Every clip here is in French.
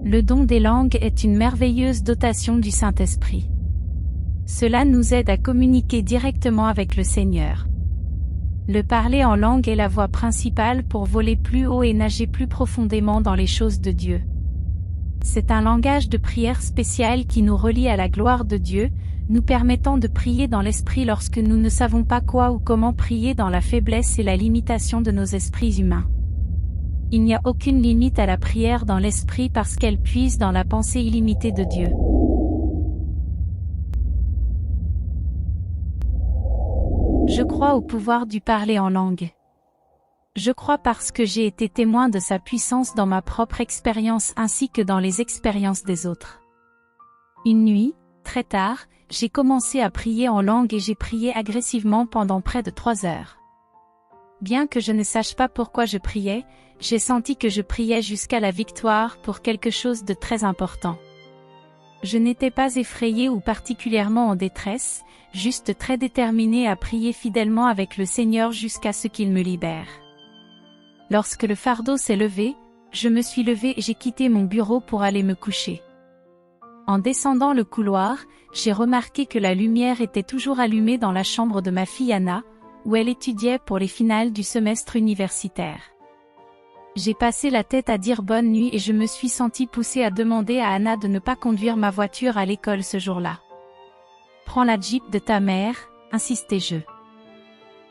Le don des langues est une merveilleuse dotation du Saint-Esprit. Cela nous aide à communiquer directement avec le Seigneur. Le parler en langue est la voie principale pour voler plus haut et nager plus profondément dans les choses de Dieu. C'est un langage de prière spécial qui nous relie à la gloire de Dieu, nous permettant de prier dans l'esprit lorsque nous ne savons pas quoi ou comment prier dans la faiblesse et la limitation de nos esprits humains. Il n'y a aucune limite à la prière dans l'esprit parce qu'elle puise dans la pensée illimitée de Dieu. Je crois au pouvoir du parler en langue. Je crois parce que j'ai été témoin de sa puissance dans ma propre expérience ainsi que dans les expériences des autres. Une nuit, très tard, j'ai commencé à prier en langue et j'ai prié agressivement pendant près de 3 heures. Bien que je ne sache pas pourquoi je priais, j'ai senti que je priais jusqu'à la victoire pour quelque chose de très important. Je n'étais pas effrayée ou particulièrement en détresse, juste très déterminée à prier fidèlement avec le Seigneur jusqu'à ce qu'il me libère. Lorsque le fardeau s'est levé, je me suis levée et j'ai quitté mon bureau pour aller me coucher. En descendant le couloir, j'ai remarqué que la lumière était toujours allumée dans la chambre de ma fille Anna, où elle étudiait pour les finales du semestre universitaire. J'ai passé la tête à dire bonne nuit et je me suis sentie poussée à demander à Anna de ne pas conduire ma voiture à l'école ce jour-là. « Prends la Jeep de ta mère », insistai-je.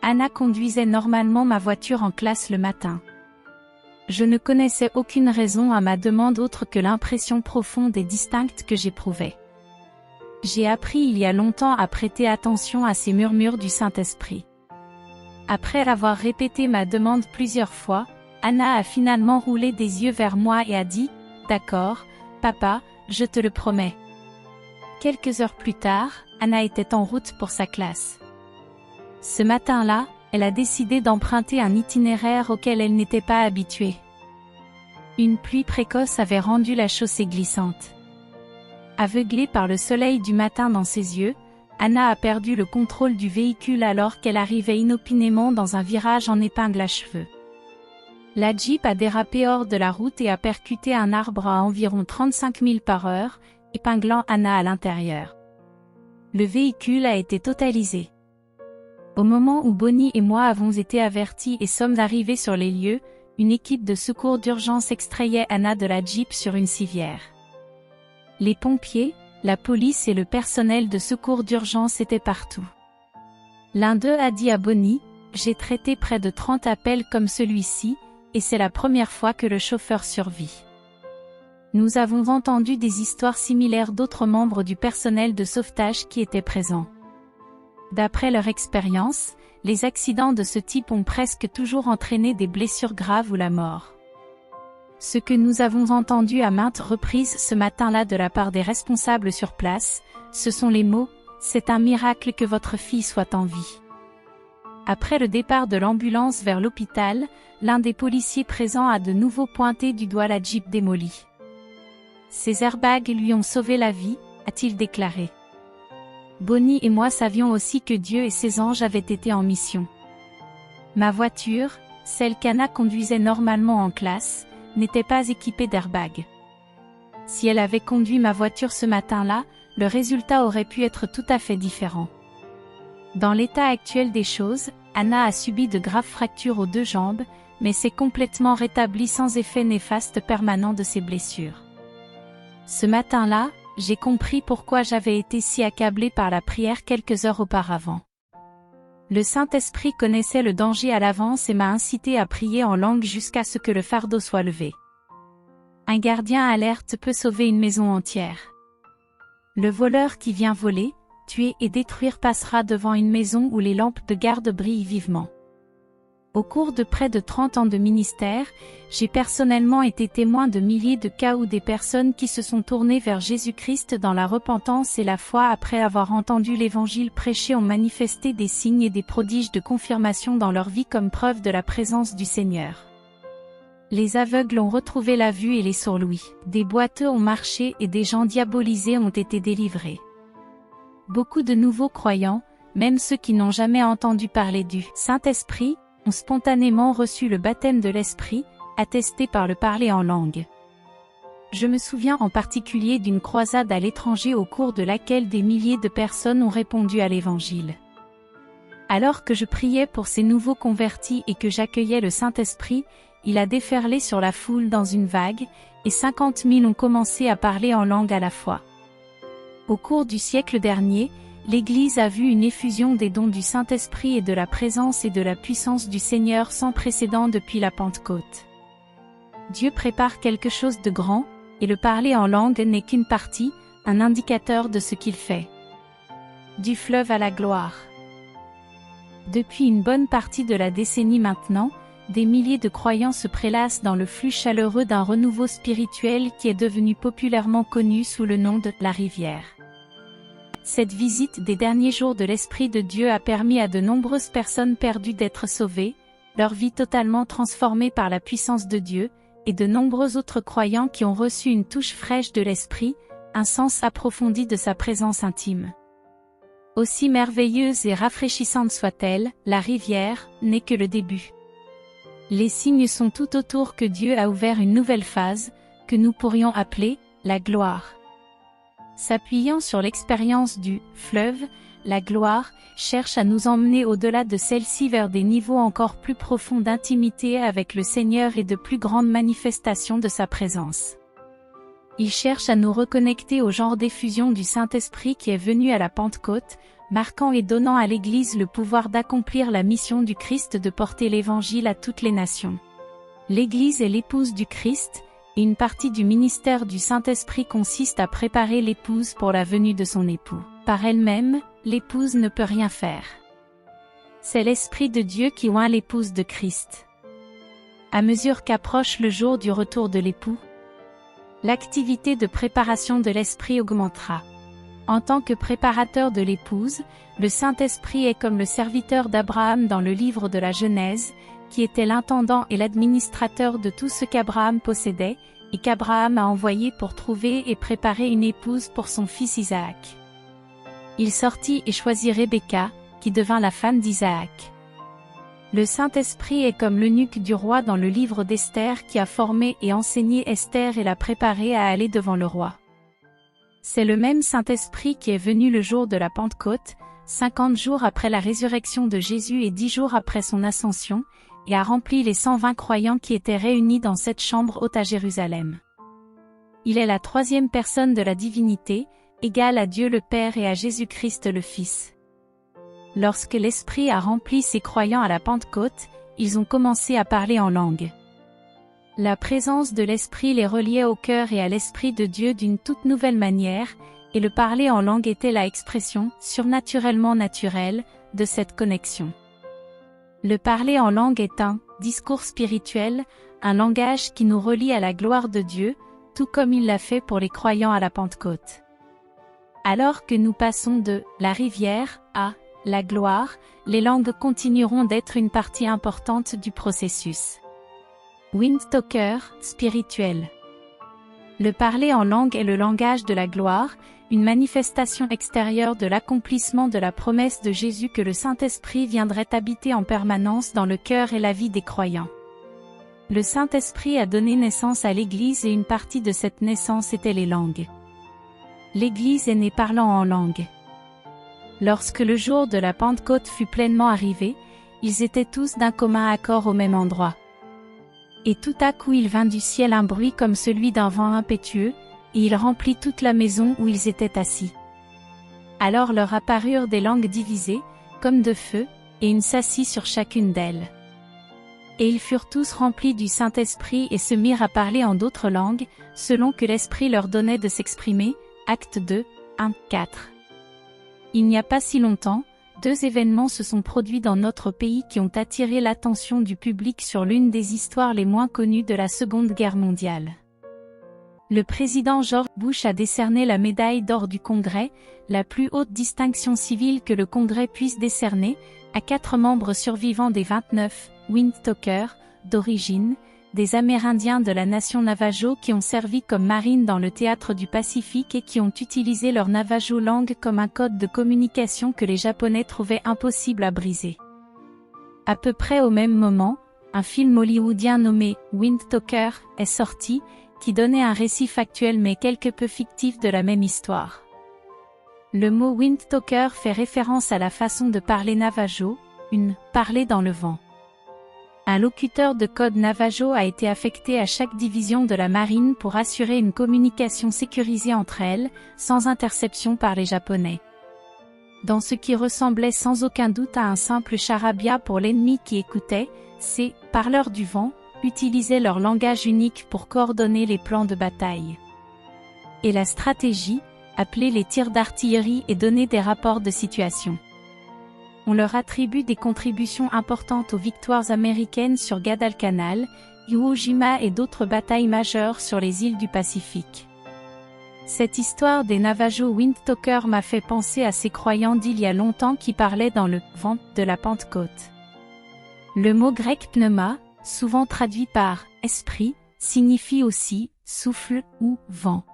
Anna conduisait normalement ma voiture en classe le matin. Je ne connaissais aucune raison à ma demande autre que l'impression profonde et distincte que j'éprouvais. J'ai appris il y a longtemps à prêter attention à ces murmures du Saint-Esprit. Après avoir répété ma demande plusieurs fois, Anna a finalement roulé des yeux vers moi et a dit « D'accord, papa, je te le promets ». Quelques heures plus tard, Anna était en route pour sa classe. Ce matin-là, elle a décidé d'emprunter un itinéraire auquel elle n'était pas habituée. Une pluie précoce avait rendu la chaussée glissante. Aveuglée par le soleil du matin dans ses yeux, Anna a perdu le contrôle du véhicule alors qu'elle arrivait inopinément dans un virage en épingle à cheveux. La Jeep a dérapé hors de la route et a percuté un arbre à environ 35 000 par heure, épinglant Anna à l'intérieur. Le véhicule a été totalisé. Au moment où Bonnie et moi avons été avertis et sommes arrivés sur les lieux, une équipe de secours d'urgence extrayait Anna de la Jeep sur une civière. Les pompiers, la police et le personnel de secours d'urgence étaient partout. L'un d'eux a dit à Bonnie, « J'ai traité près de 30 appels comme celui-ci, et c'est la première fois que le chauffeur survit. » Nous avons entendu des histoires similaires d'autres membres du personnel de sauvetage qui étaient présents. D'après leur expérience, les accidents de ce type ont presque toujours entraîné des blessures graves ou la mort. Ce que nous avons entendu à maintes reprises ce matin-là de la part des responsables sur place, ce sont les mots « C'est un miracle que votre fille soit en vie ». Après le départ de l'ambulance vers l'hôpital, l'un des policiers présents a de nouveau pointé du doigt la Jeep démolie. « Ces airbags lui ont sauvé la vie », a-t-il déclaré. Bonnie et moi savions aussi que Dieu et ses anges avaient été en mission. Ma voiture, celle qu'Anna conduisait normalement en classe, n'était pas équipée d'airbag. Si elle avait conduit ma voiture ce matin-là, le résultat aurait pu être tout à fait différent. Dans l'état actuel des choses, Anna a subi de graves fractures aux 2 jambes, mais s'est complètement rétablie sans effet néfaste permanent de ses blessures. Ce matin-là, j'ai compris pourquoi j'avais été si accablée par la prière quelques heures auparavant. Le Saint-Esprit connaissait le danger à l'avance et m'a incité à prier en langue jusqu'à ce que le fardeau soit levé. Un gardien alerte peut sauver une maison entière. Le voleur qui vient voler, tuer et détruire passera devant une maison où les lampes de garde brillent vivement. Au cours de près de 30 ans de ministère, j'ai personnellement été témoin de milliers de cas où des personnes qui se sont tournées vers Jésus-Christ dans la repentance et la foi après avoir entendu l'Évangile prêché ont manifesté des signes et des prodiges de confirmation dans leur vie comme preuve de la présence du Seigneur. Les aveugles ont retrouvé la vue et les sourds l'ouïe. Des boiteux ont marché et des gens diabolisés ont été délivrés. Beaucoup de nouveaux croyants, même ceux qui n'ont jamais entendu parler du Saint-Esprit, ont spontanément reçu le baptême de l'Esprit, attesté par le parler en langue. Je me souviens en particulier d'une croisade à l'étranger au cours de laquelle des milliers de personnes ont répondu à l'Évangile. Alors que je priais pour ces nouveaux convertis et que j'accueillais le Saint-Esprit, il a déferlé sur la foule dans une vague, et 50 000 ont commencé à parler en langue à la fois. Au cours du siècle dernier, l'Église a vu une effusion des dons du Saint-Esprit et de la présence et de la puissance du Seigneur sans précédent depuis la Pentecôte. Dieu prépare quelque chose de grand, et le parler en langue n'est qu'une partie, un indicateur de ce qu'il fait. Du fleuve à la gloire. Depuis une bonne partie de la décennie maintenant, des milliers de croyants se prélassent dans le flux chaleureux d'un renouveau spirituel qui est devenu populairement connu sous le nom de la rivière. Cette visite des derniers jours de l'Esprit de Dieu a permis à de nombreuses personnes perdues d'être sauvées, leur vie totalement transformée par la puissance de Dieu, et de nombreux autres croyants qui ont reçu une touche fraîche de l'Esprit, un sens approfondi de sa présence intime. Aussi merveilleuse et rafraîchissante soit-elle, la rivière n'est que le début. Les signes sont tout autour que Dieu a ouvert une nouvelle phase, que nous pourrions appeler la gloire. S'appuyant sur l'expérience du fleuve, la gloire cherche à nous emmener au-delà de celle-ci vers des niveaux encore plus profonds d'intimité avec le Seigneur et de plus grandes manifestations de sa présence. Il cherche à nous reconnecter au genre d'effusion du Saint-Esprit qui est venu à la Pentecôte, marquant et donnant à l'Église le pouvoir d'accomplir la mission du Christ de porter l'Évangile à toutes les nations. L'Église est l'épouse du Christ, et une partie du ministère du Saint-Esprit consiste à préparer l'épouse pour la venue de son époux. Par elle-même, l'épouse ne peut rien faire. C'est l'Esprit de Dieu qui oint l'épouse de Christ. À mesure qu'approche le jour du retour de l'époux, l'activité de préparation de l'Esprit augmentera. En tant que préparateur de l'épouse, le Saint-Esprit est comme le serviteur d'Abraham dans le livre de la Genèse, qui était l'intendant et l'administrateur de tout ce qu'Abraham possédait, et qu'Abraham a envoyé pour trouver et préparer une épouse pour son fils Isaac. Il sortit et choisit Rebecca, qui devint la femme d'Isaac. Le Saint-Esprit est comme l'eunuque du roi dans le livre d'Esther qui a formé et enseigné Esther et l'a préparée à aller devant le roi. C'est le même Saint-Esprit qui est venu le jour de la Pentecôte, 50 jours après la résurrection de Jésus et 10 jours après son ascension, et a rempli les 120 croyants qui étaient réunis dans cette chambre haute à Jérusalem. Il est la troisième personne de la divinité, égale à Dieu le Père et à Jésus-Christ le Fils. Lorsque l'Esprit a rempli ces croyants à la Pentecôte, ils ont commencé à parler en langue. La présence de l'Esprit les reliait au cœur et à l'Esprit de Dieu d'une toute nouvelle manière, et le parler en langue était la expression, surnaturellement naturelle, de cette connexion. Le parler en langue est un discours spirituel, un langage qui nous relie à la gloire de Dieu, tout comme il l'a fait pour les croyants à la Pentecôte. Alors que nous passons de la rivière à la gloire, les langues continueront d'être une partie importante du processus. Windtalker, spirituel. Le parler en langue est le langage de la gloire, une manifestation extérieure de l'accomplissement de la promesse de Jésus que le Saint-Esprit viendrait habiter en permanence dans le cœur et la vie des croyants. Le Saint-Esprit a donné naissance à l'Église et une partie de cette naissance était les langues. L'Église est née parlant en langue. Lorsque le jour de la Pentecôte fut pleinement arrivé, ils étaient tous d'un commun accord au même endroit. Et tout à coup il vint du ciel un bruit comme celui d'un vent impétueux, et il remplit toute la maison où ils étaient assis. Alors leur apparurent des langues divisées, comme de feu, et une s'assit sur chacune d'elles. Et ils furent tous remplis du Saint-Esprit et se mirent à parler en d'autres langues, selon que l'Esprit leur donnait de s'exprimer. Actes 2, 1, 4. Il n'y a pas si longtemps, 2 événements se sont produits dans notre pays qui ont attiré l'attention du public sur l'une des histoires les moins connues de la Seconde Guerre mondiale. Le président George Bush a décerné la médaille d'or du Congrès, la plus haute distinction civile que le Congrès puisse décerner, à 4 membres survivants des 29 Windtalkers d'origine, des Amérindiens de la nation Navajo qui ont servi comme marines dans le théâtre du Pacifique et qui ont utilisé leur Navajo langue comme un code de communication que les Japonais trouvaient impossible à briser. À peu près au même moment, un film hollywoodien nommé Windtalker est sorti, qui donnait un récit factuel mais quelque peu fictif de la même histoire. Le mot windtalker fait référence à la façon de parler navajo, parler dans le vent. Un locuteur de code navajo a été affecté à chaque division de la marine pour assurer une communication sécurisée entre elles, sans interception par les Japonais. Dans ce qui ressemblait sans aucun doute à un simple charabia pour l'ennemi qui écoutait, ces « parleurs du vent » utilisaient leur langage unique pour coordonner les plans de bataille. Et la stratégie, appelée les tirs d'artillerie et donner des rapports de situation. On leur attribue des contributions importantes aux victoires américaines sur Guadalcanal, Iwo Jima et d'autres batailles majeures sur les îles du Pacifique. Cette histoire des Navajo Windtalkers m'a fait penser à ces croyants d'il y a longtemps qui parlaient dans le « vent » de la Pentecôte. Le mot grec pneuma, souvent traduit par « esprit », signifie aussi « souffle » ou « vent ».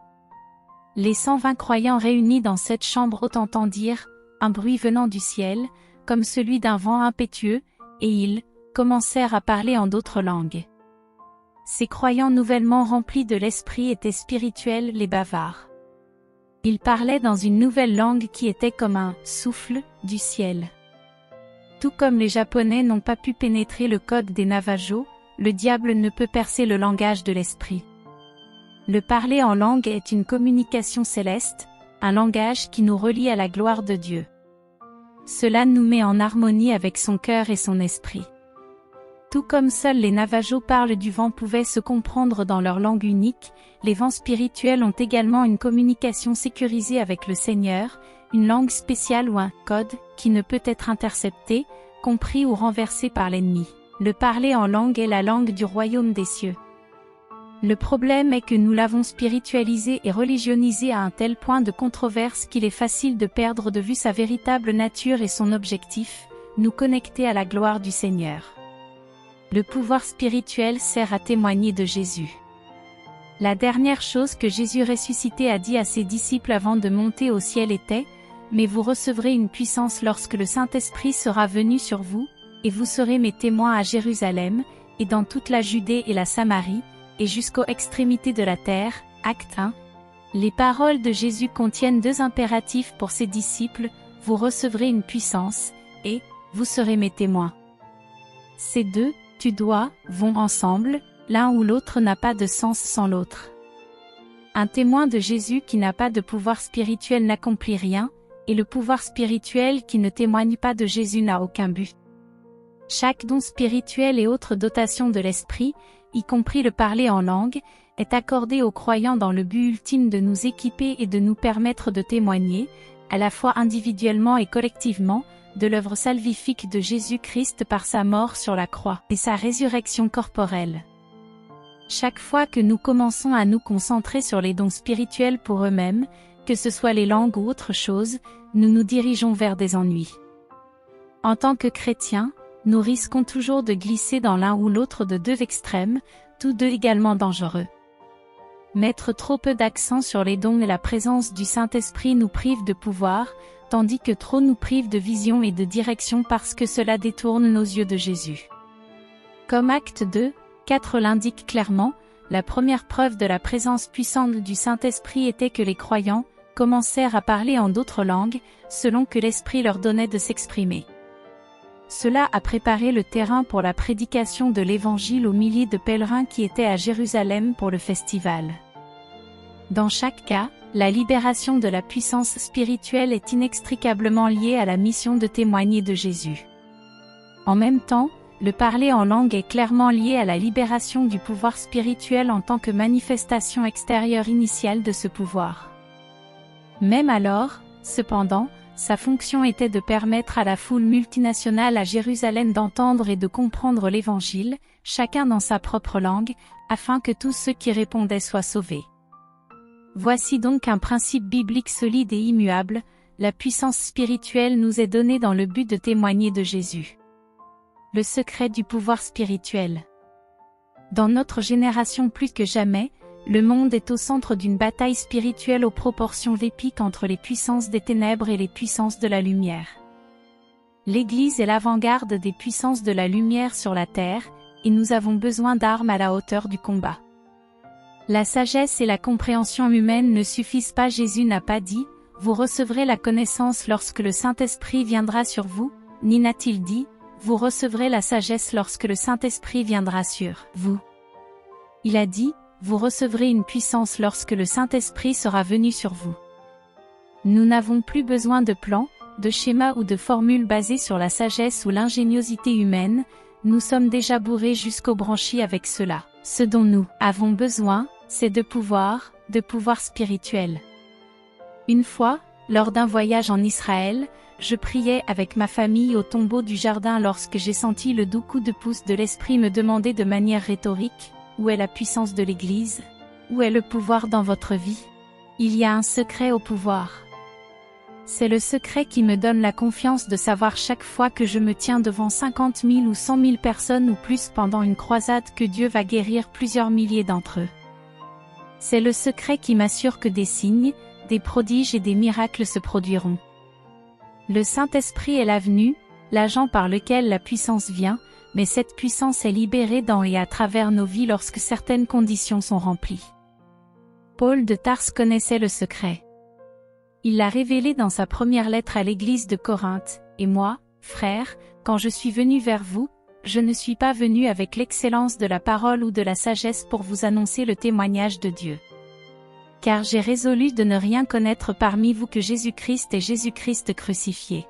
Les 120 croyants réunis dans cette chambre haute entendirent un bruit venant du ciel, comme celui d'un vent impétueux, et ils commencèrent à parler en d'autres langues. Ces croyants nouvellement remplis de l'esprit étaient spirituels, les bavards. Ils parlaient dans une nouvelle langue qui était comme un souffle du ciel. Tout comme les Japonais n'ont pas pu pénétrer le code des Navajo, le diable ne peut percer le langage de l'esprit. Le parler en langue est une communication céleste, un langage qui nous relie à la gloire de Dieu. Cela nous met en harmonie avec son cœur et son esprit. Tout comme seuls les Navajo parlent du vent pouvaient se comprendre dans leur langue unique, les vents spirituels ont également une communication sécurisée avec le Seigneur, une langue spéciale ou un code qui ne peut être intercepté, compris ou renversé par l'ennemi. Le parler en langue est la langue du royaume des cieux. Le problème est que nous l'avons spiritualisé et religionnisé à un tel point de controverse qu'il est facile de perdre de vue sa véritable nature et son objectif, nous connecter à la gloire du Seigneur. Le pouvoir spirituel sert à témoigner de Jésus. La dernière chose que Jésus ressuscité a dit à ses disciples avant de monter au ciel était « Mais vous recevrez une puissance lorsque le Saint-Esprit sera venu sur vous, et vous serez mes témoins à Jérusalem, et dans toute la Judée et la Samarie, et jusqu'aux extrémités de la terre. » Acte 1. Les paroles de Jésus contiennent deux impératifs pour ses disciples, vous recevrez une puissance, et vous serez mes témoins. Ces deux, tu dois, vont ensemble, l'un ou l'autre n'a pas de sens sans l'autre. Un témoin de Jésus qui n'a pas de pouvoir spirituel n'accomplit rien, et le pouvoir spirituel qui ne témoigne pas de Jésus n'a aucun but. Chaque don spirituel et autre dotation de l'esprit, y compris le parler en langue, est accordé aux croyants dans le but ultime de nous équiper et de nous permettre de témoigner, à la fois individuellement et collectivement, de l'œuvre salvifique de Jésus-Christ par sa mort sur la croix et sa résurrection corporelle. Chaque fois que nous commençons à nous concentrer sur les dons spirituels pour eux-mêmes, que ce soit les langues ou autre chose, nous nous dirigeons vers des ennuis. En tant que chrétiens, nous risquons toujours de glisser dans l'un ou l'autre de deux extrêmes, tous deux également dangereux. Mettre trop peu d'accent sur les dons et la présence du Saint-Esprit nous prive de pouvoir, tandis que trop nous prive de vision et de direction parce que cela détourne nos yeux de Jésus. Comme Acte 2, 4 l'indique clairement, la première preuve de la présence puissante du Saint-Esprit était que les croyants commencèrent à parler en d'autres langues, selon que l'Esprit leur donnait de s'exprimer. Cela a préparé le terrain pour la prédication de l'Évangile aux milliers de pèlerins qui étaient à Jérusalem pour le festival. Dans chaque cas, la libération de la puissance spirituelle est inextricablement liée à la mission de témoigner de Jésus. En même temps, le parler en langue est clairement lié à la libération du pouvoir spirituel en tant que manifestation extérieure initiale de ce pouvoir. Même alors, cependant, sa fonction était de permettre à la foule multinationale à Jérusalem d'entendre et de comprendre l'Évangile, chacun dans sa propre langue, afin que tous ceux qui répondaient soient sauvés. Voici donc un principe biblique solide et immuable, la puissance spirituelle nous est donnée dans le but de témoigner de Jésus. Le secret du pouvoir spirituel. Dans notre génération plus que jamais, le monde est au centre d'une bataille spirituelle aux proportions épiques entre les puissances des ténèbres et les puissances de la lumière. L'Église est l'avant-garde des puissances de la lumière sur la terre, et nous avons besoin d'armes à la hauteur du combat. La sagesse et la compréhension humaine ne suffisent pas. Jésus n'a pas dit « Vous recevrez la connaissance lorsque le Saint-Esprit viendra sur vous », ni n'a-t-il dit « Vous recevrez la sagesse lorsque le Saint-Esprit viendra sur vous ». Il a dit « Vous recevrez une puissance lorsque le Saint-Esprit sera venu sur vous ». Nous n'avons plus besoin de plans, de schémas ou de formules basées sur la sagesse ou l'ingéniosité humaine, nous sommes déjà bourrés jusqu'au branchi avec cela. Ce dont nous avons besoin, c'est de pouvoir spirituel. Une fois, lors d'un voyage en Israël, je priais avec ma famille au tombeau du jardin lorsque j'ai senti le doux coup de pouce de l'Esprit me demander de manière rhétorique, où est la puissance de l'Église? Où est le pouvoir dans votre vie? Il y a un secret au pouvoir. C'est le secret qui me donne la confiance de savoir chaque fois que je me tiens devant 50 000 ou 100 000 personnes ou plus pendant une croisade que Dieu va guérir plusieurs milliers d'entre eux. C'est le secret qui m'assure que des signes, des prodiges et des miracles se produiront. Le Saint-Esprit est l'avenue, l'agent par lequel la puissance vient, mais cette puissance est libérée dans et à travers nos vies lorsque certaines conditions sont remplies. Paul de Tarse connaissait le secret. Il l'a révélé dans sa première lettre à l'église de Corinthe, « Et moi, frères, quand je suis venu vers vous, je ne suis pas venu avec l'excellence de la parole ou de la sagesse pour vous annoncer le témoignage de Dieu. Car j'ai résolu de ne rien connaître parmi vous que Jésus-Christ et Jésus-Christ crucifié.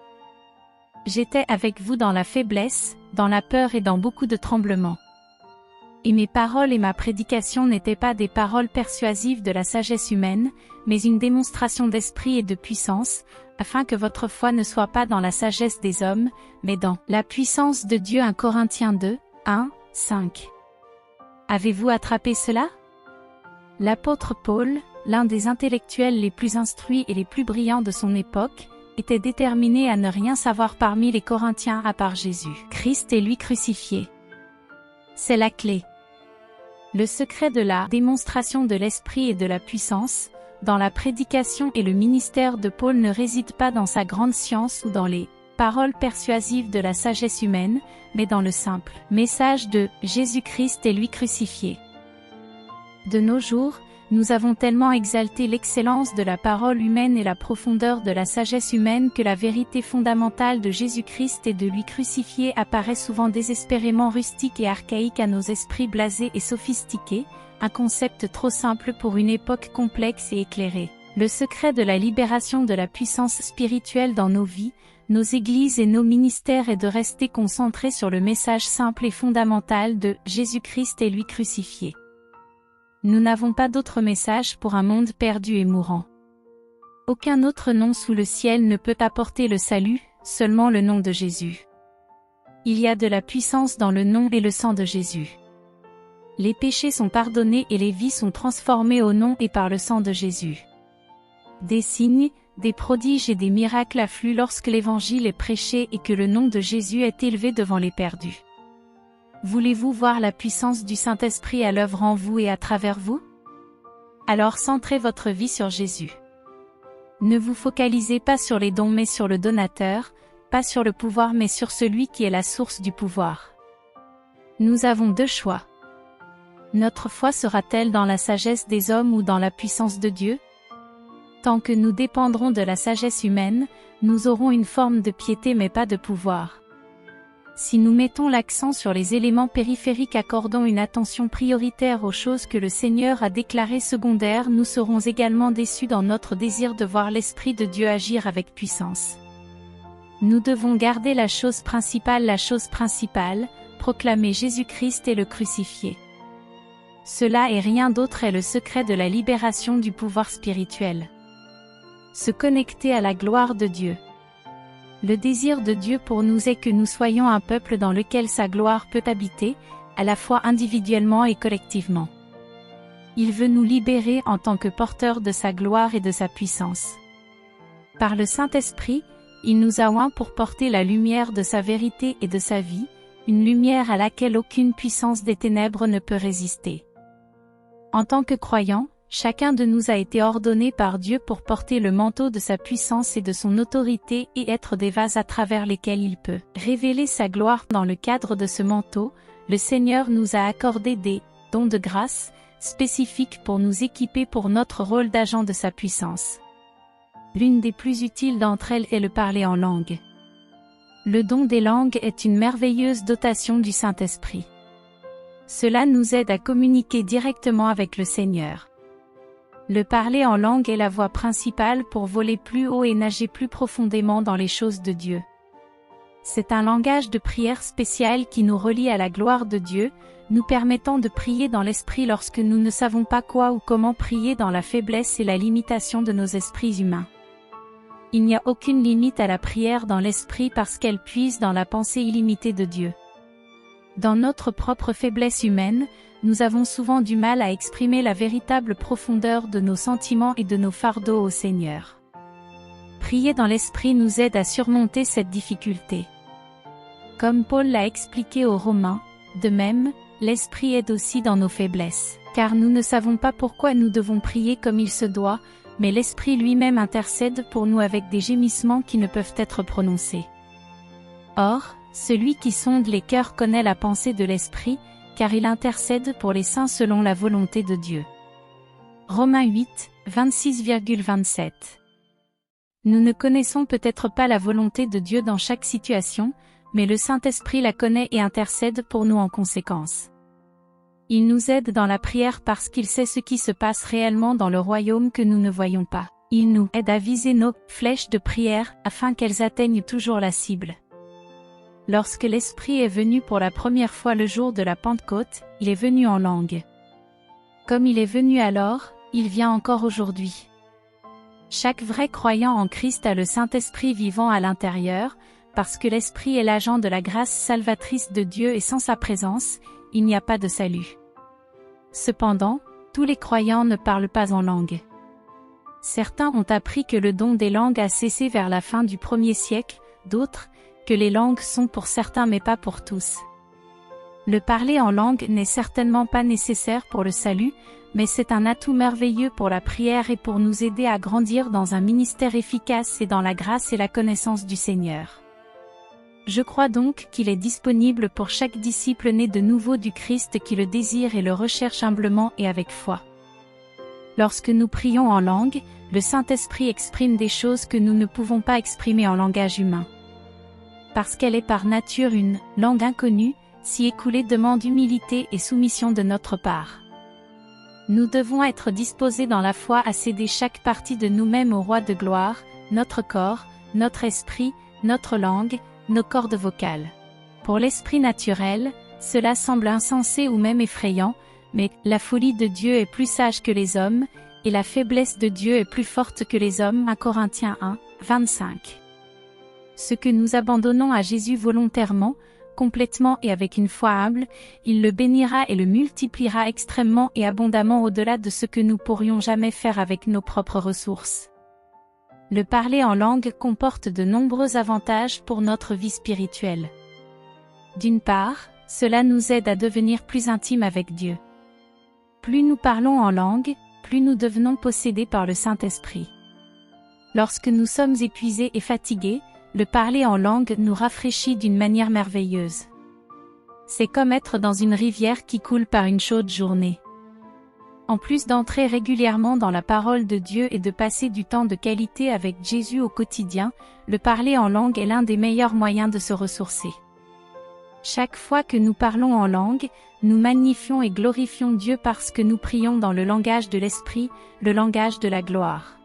J'étais avec vous dans la faiblesse, dans la peur et dans beaucoup de tremblements. Et mes paroles et ma prédication n'étaient pas des paroles persuasives de la sagesse humaine, mais une démonstration d'esprit et de puissance, afin que votre foi ne soit pas dans la sagesse des hommes, mais dans la puissance de Dieu. 1 Corinthiens 2, 1, 5. Avez-vous attrapé cela? L'apôtre Paul, l'un des intellectuels les plus instruits et les plus brillants de son époque, était déterminé à ne rien savoir parmi les Corinthiens à part Jésus, Christ et lui crucifié. C'est la clé. Le secret de la démonstration de l'esprit et de la puissance, dans la prédication et le ministère de Paul ne réside pas dans sa grande science ou dans les paroles persuasives de la sagesse humaine, mais dans le simple message de Jésus-Christ et lui crucifié. De nos jours, nous avons tellement exalté l'excellence de la parole humaine et la profondeur de la sagesse humaine que la vérité fondamentale de Jésus-Christ et de lui crucifié apparaît souvent désespérément rustique et archaïque à nos esprits blasés et sophistiqués, un concept trop simple pour une époque complexe et éclairée. Le secret de la libération de la puissance spirituelle dans nos vies, nos églises et nos ministères est de rester concentrés sur le message simple et fondamental de Jésus-Christ et lui crucifié. Nous n'avons pas d'autre message pour un monde perdu et mourant. Aucun autre nom sous le ciel ne peut apporter le salut, seulement le nom de Jésus. Il y a de la puissance dans le nom et le sang de Jésus. Les péchés sont pardonnés et les vies sont transformées au nom et par le sang de Jésus. Des signes, des prodiges et des miracles affluent lorsque l'évangile est prêché et que le nom de Jésus est élevé devant les perdus. Voulez-vous voir la puissance du Saint-Esprit à l'œuvre en vous et à travers vous? Alors centrez votre vie sur Jésus. Ne vous focalisez pas sur les dons mais sur le donateur, pas sur le pouvoir mais sur celui qui est la source du pouvoir. Nous avons deux choix. Notre foi sera-t-elle dans la sagesse des hommes ou dans la puissance de Dieu? Tant que nous dépendrons de la sagesse humaine, nous aurons une forme de piété mais pas de pouvoir. Si nous mettons l'accent sur les éléments périphériques accordant une attention prioritaire aux choses que le Seigneur a déclarées secondaires, nous serons également déçus dans notre désir de voir l'Esprit de Dieu agir avec puissance. Nous devons garder la chose principale, proclamer Jésus-Christ et le crucifié. Cela et rien d'autre est le secret de la libération du pouvoir spirituel. Se connecter à la gloire de Dieu. Le désir de Dieu pour nous est que nous soyons un peuple dans lequel sa gloire peut habiter, à la fois individuellement et collectivement. Il veut nous libérer en tant que porteurs de sa gloire et de sa puissance. Par le Saint-Esprit, il nous a oints pour porter la lumière de sa vérité et de sa vie, une lumière à laquelle aucune puissance des ténèbres ne peut résister. En tant que croyants, chacun de nous a été ordonné par Dieu pour porter le manteau de sa puissance et de son autorité et être des vases à travers lesquels il peut révéler sa gloire. Dans le cadre de ce manteau, le Seigneur nous a accordé des dons de grâce, spécifiques pour nous équiper pour notre rôle d'agent de sa puissance. L'une des plus utiles d'entre elles est le parler en langue. Le don des langues est une merveilleuse dotation du Saint-Esprit. Cela nous aide à communiquer directement avec le Seigneur. Le parler en langue est la voie principale pour voler plus haut et nager plus profondément dans les choses de Dieu. C'est un langage de prière spécial qui nous relie à la gloire de Dieu, nous permettant de prier dans l'esprit lorsque nous ne savons pas quoi ou comment prier dans la faiblesse et la limitation de nos esprits humains. Il n'y a aucune limite à la prière dans l'esprit parce qu'elle puise dans la pensée illimitée de Dieu. Dans notre propre faiblesse humaine, nous avons souvent du mal à exprimer la véritable profondeur de nos sentiments et de nos fardeaux au Seigneur. Prier dans l'esprit nous aide à surmonter cette difficulté. Comme Paul l'a expliqué aux Romains, de même, l'esprit aide aussi dans nos faiblesses, car nous ne savons pas pourquoi nous devons prier comme il se doit, mais l'esprit lui-même intercède pour nous avec des gémissements qui ne peuvent être prononcés. Or, celui qui sonde les cœurs connaît la pensée de l'esprit, car il intercède pour les saints selon la volonté de Dieu. Romains 8, 26,27. Nous ne connaissons peut-être pas la volonté de Dieu dans chaque situation, mais le Saint-Esprit la connaît et intercède pour nous en conséquence. Il nous aide dans la prière parce qu'il sait ce qui se passe réellement dans le royaume que nous ne voyons pas. Il nous aide à viser nos flèches de prière afin qu'elles atteignent toujours la cible. Lorsque l'Esprit est venu pour la première fois le jour de la Pentecôte, il est venu en langue. Comme il est venu alors, il vient encore aujourd'hui. Chaque vrai croyant en Christ a le Saint-Esprit vivant à l'intérieur, parce que l'Esprit est l'agent de la grâce salvatrice de Dieu et sans sa présence, il n'y a pas de salut. Cependant, tous les croyants ne parlent pas en langue. Certains ont appris que le don des langues a cessé vers la fin du 1er siècle, d'autres, que les langues sont pour certains mais pas pour tous. Le parler en langue n'est certainement pas nécessaire pour le salut, mais c'est un atout merveilleux pour la prière et pour nous aider à grandir dans un ministère efficace et dans la grâce et la connaissance du Seigneur. Je crois donc qu'il est disponible pour chaque disciple né de nouveau du Christ qui le désire et le recherche humblement et avec foi. Lorsque nous prions en langue, le Saint-Esprit exprime des choses que nous ne pouvons pas exprimer en langage humain. Parce qu'elle est par nature une langue inconnue, s'y écouler demande humilité et soumission de notre part. Nous devons être disposés dans la foi à céder chaque partie de nous-mêmes au Roi de gloire, notre corps, notre esprit, notre langue, nos cordes vocales. Pour l'esprit naturel, cela semble insensé ou même effrayant, mais la folie de Dieu est plus sage que les hommes, et la faiblesse de Dieu est plus forte que les hommes. 1 Corinthiens 1, 25. Ce que nous abandonnons à Jésus volontairement, complètement et avec une foi humble, il le bénira et le multipliera extrêmement et abondamment au-delà de ce que nous pourrions jamais faire avec nos propres ressources. Le parler en langue comporte de nombreux avantages pour notre vie spirituelle. D'une part, cela nous aide à devenir plus intimes avec Dieu. Plus nous parlons en langue, plus nous devenons possédés par le Saint-Esprit. Lorsque nous sommes épuisés et fatigués, le parler en langue nous rafraîchit d'une manière merveilleuse. C'est comme être dans une rivière qui coule par une chaude journée. En plus d'entrer régulièrement dans la parole de Dieu et de passer du temps de qualité avec Jésus au quotidien, le parler en langue est l'un des meilleurs moyens de se ressourcer. Chaque fois que nous parlons en langue, nous magnifions et glorifions Dieu parce que nous prions dans le langage de l'Esprit, le langage de la gloire.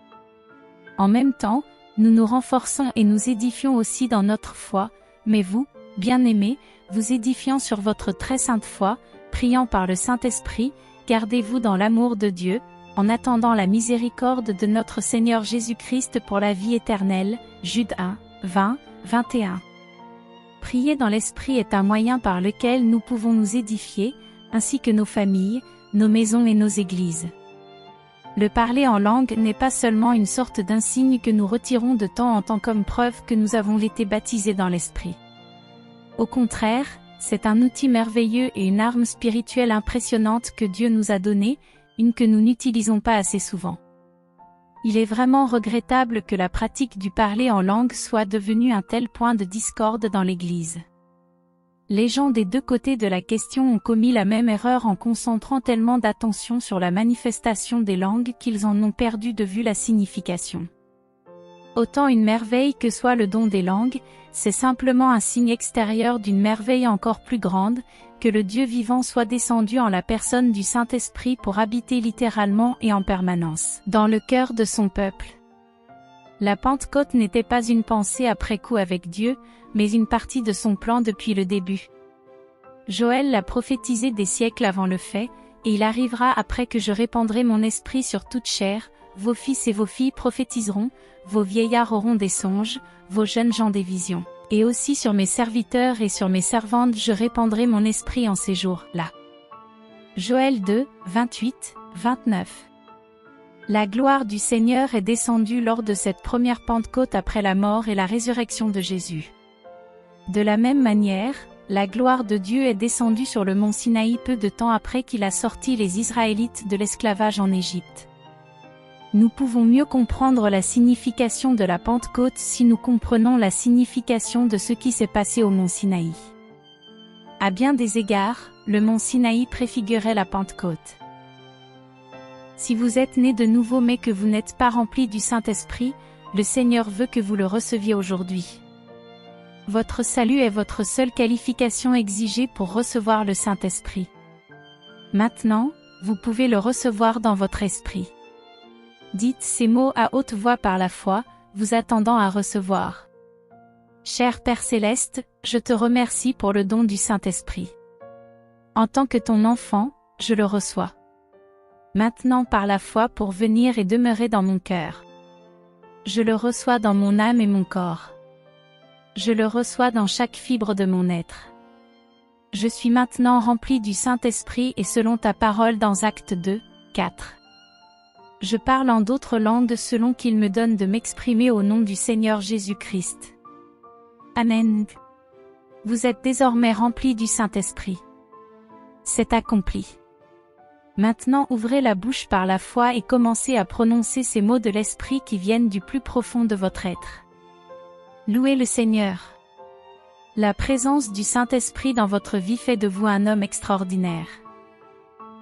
En même temps, nous nous renforçons et nous édifions aussi dans notre foi, mais vous, bien-aimés, vous édifiant sur votre très sainte foi, priant par le Saint-Esprit, gardez-vous dans l'amour de Dieu, en attendant la miséricorde de notre Seigneur Jésus-Christ pour la vie éternelle. Jude 1, 20, 21. Prier dans l'Esprit est un moyen par lequel nous pouvons nous édifier, ainsi que nos familles, nos maisons et nos églises. Le parler en langue n'est pas seulement une sorte d'insigne que nous retirons de temps en temps comme preuve que nous avons été baptisés dans l'Esprit. Au contraire, c'est un outil merveilleux et une arme spirituelle impressionnante que Dieu nous a donnée, une que nous n'utilisons pas assez souvent. Il est vraiment regrettable que la pratique du parler en langue soit devenue un tel point de discorde dans l'Église. Les gens des deux côtés de la question ont commis la même erreur en concentrant tellement d'attention sur la manifestation des langues qu'ils en ont perdu de vue la signification. Autant une merveille que soit le don des langues, c'est simplement un signe extérieur d'une merveille encore plus grande, que le Dieu vivant soit descendu en la personne du Saint-Esprit pour habiter littéralement et en permanence dans le cœur de son peuple. La Pentecôte n'était pas une pensée après coup avec Dieu, mais une partie de son plan depuis le début. Joël l'a prophétisé des siècles avant le fait, et il arrivera après que je répandrai mon esprit sur toute chair, vos fils et vos filles prophétiseront, vos vieillards auront des songes, vos jeunes gens des visions. Et aussi sur mes serviteurs et sur mes servantes je répandrai mon esprit en ces jours-là. Joël 2, 28, 29. La gloire du Seigneur est descendue lors de cette première Pentecôte après la mort et la résurrection de Jésus. De la même manière, la gloire de Dieu est descendue sur le mont Sinaï peu de temps après qu'il a sorti les Israélites de l'esclavage en Égypte. Nous pouvons mieux comprendre la signification de la Pentecôte si nous comprenons la signification de ce qui s'est passé au mont Sinaï. À bien des égards, le mont Sinaï préfigurait la Pentecôte. Si vous êtes né de nouveau mais que vous n'êtes pas rempli du Saint-Esprit, le Seigneur veut que vous le receviez aujourd'hui. Votre salut est votre seule qualification exigée pour recevoir le Saint-Esprit. Maintenant, vous pouvez le recevoir dans votre esprit. Dites ces mots à haute voix par la foi, vous attendant à recevoir. Cher Père Céleste, je te remercie pour le don du Saint-Esprit. En tant que ton enfant, je le reçois. Maintenant par la foi pour venir et demeurer dans mon cœur. Je le reçois dans mon âme et mon corps. Je le reçois dans chaque fibre de mon être. Je suis maintenant rempli du Saint-Esprit et selon ta parole dans Actes 2, 4. Je parle en d'autres langues selon qu'il me donne de m'exprimer au nom du Seigneur Jésus-Christ. Amen. Vous êtes désormais remplis du Saint-Esprit. C'est accompli. Maintenant ouvrez la bouche par la foi et commencez à prononcer ces mots de l'Esprit qui viennent du plus profond de votre être. Louez le Seigneur. La présence du Saint-Esprit dans votre vie fait de vous un homme extraordinaire.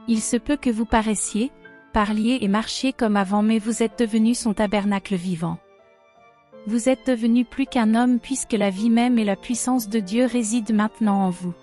Il se peut que vous paraissiez, parliez et marchiez comme avant mais vous êtes devenu son tabernacle vivant. Vous êtes devenu plus qu'un homme puisque la vie même et la puissance de Dieu résident maintenant en vous.